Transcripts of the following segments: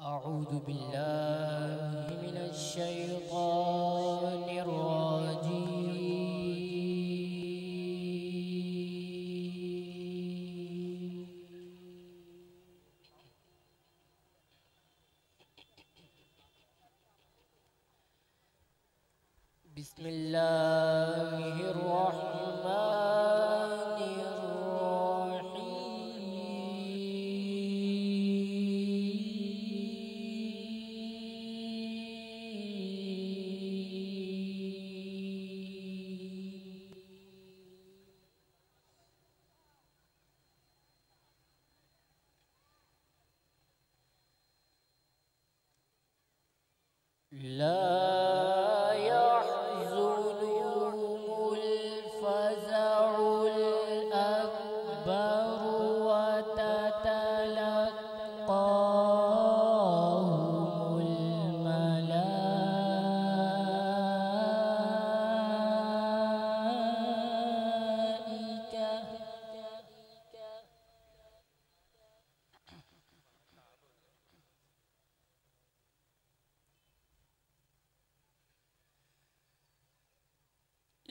أعوذ بالله من الشيطان الرجيم. بسم الله الرحمن الرحيم. لا يحزنهم الفزع الأكبر وتتلقاهم الملائكة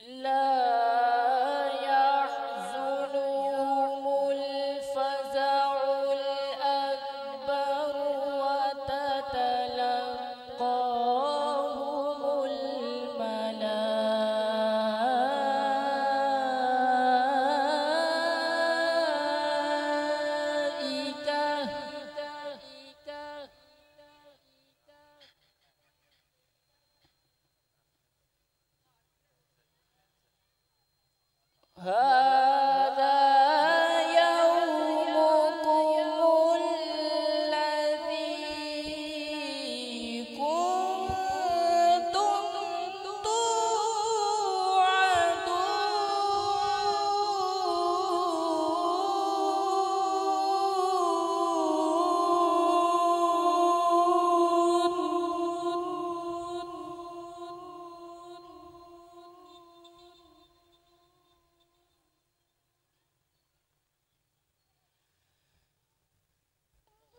لا يحزنهم الفزع الأكبر وتتلقاهم الملائكة هذا يومكم الذي كنتم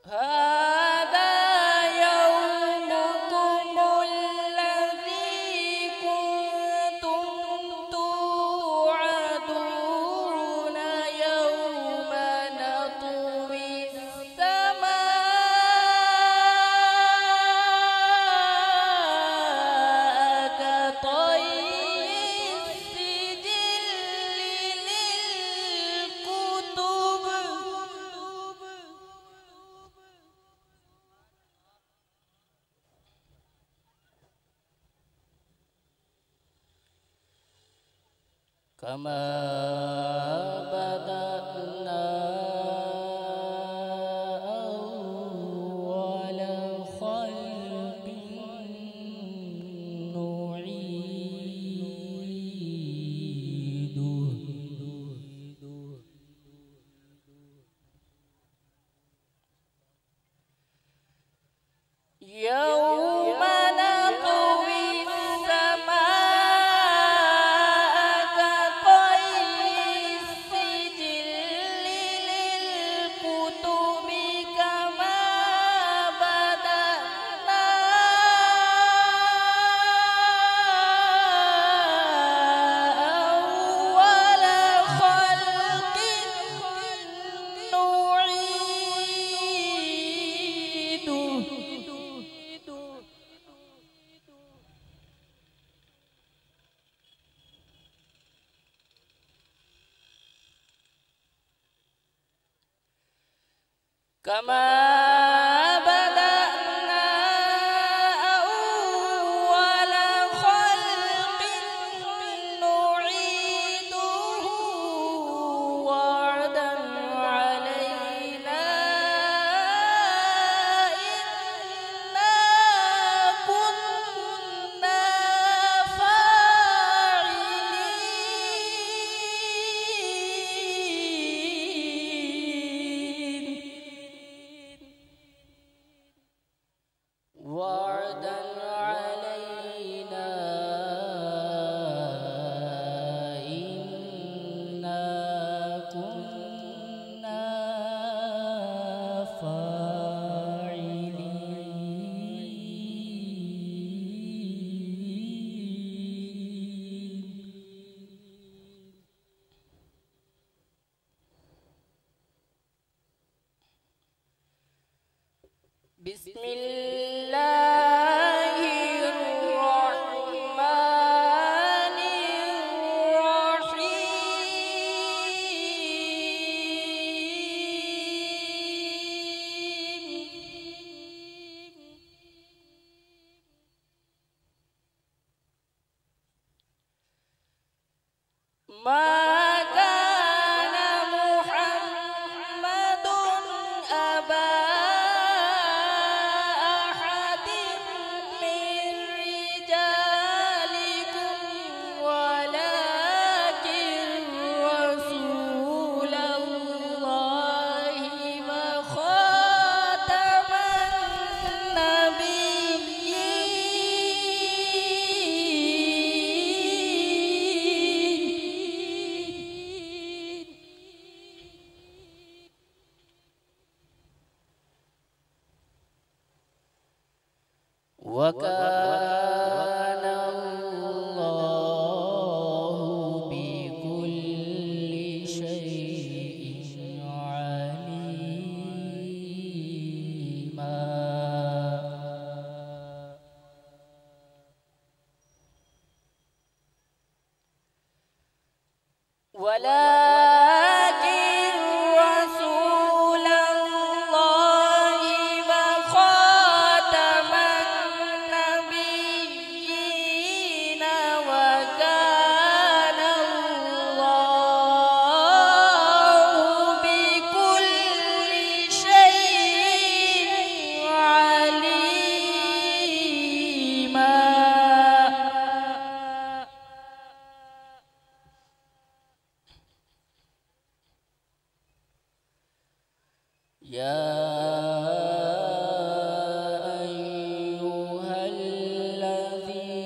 هذا يومكم الذي كنتم توعدون يوم نطوي السماء كطي السجل للكتب كما بدأنا أول خلق نعيده. يوم نطوي السماء كطي السجل للكتب كما بدأنا أول خلق نعيده. كما بدأنا أول خلق نعيده وعدا علينا إنا كنا فاعلين. بسم الله الرحمن الرحيم ما كان محمد أبا أحد من رجالكم ولكن رسول الله وخاتم النبيين وكان الله بكل شيء عليما ولكن رسول الله وخاتم النبيين وكان الله بكل شيء عليما يا أيها الذين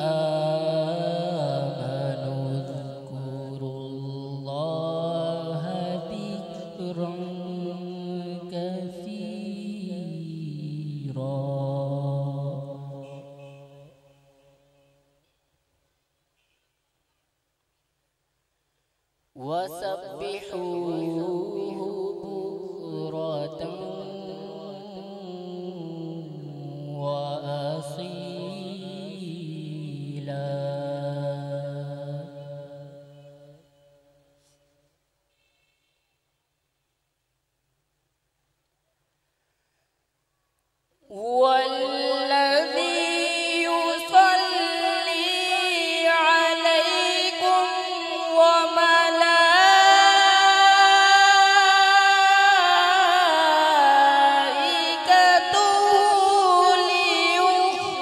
آمنوا اذكروا الله ذكرا كثيرا وسبحوه بكرة وأصيلا والذي يصلي عليكم وملائكته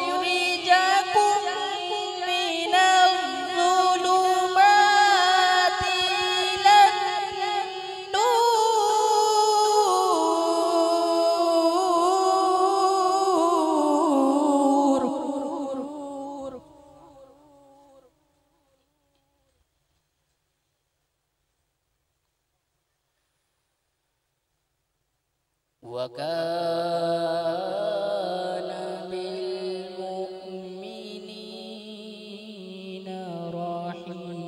ليخرجكم من الظلمات إلى النور وكان بالمؤمنين رحيما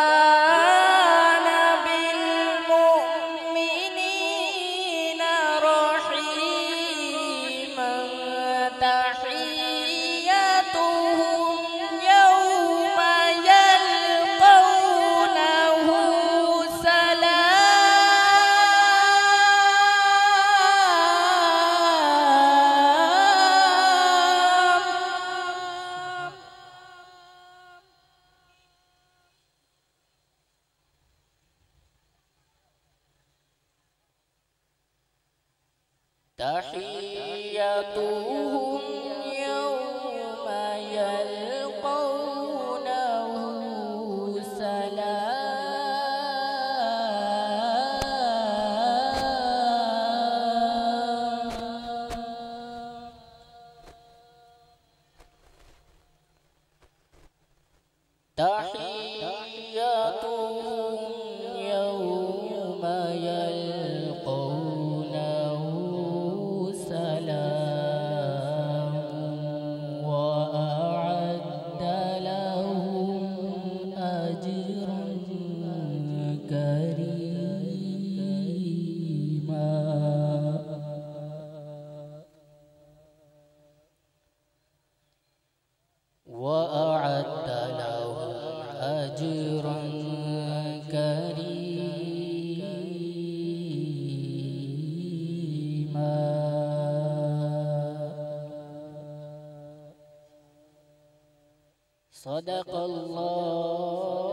وكان بالمؤمنين رحيما تحيتهم يوم يلقونه سلام تحيتهم يوم يلقونه سلام تحيتهم يوم يلقونه سلام صدق الله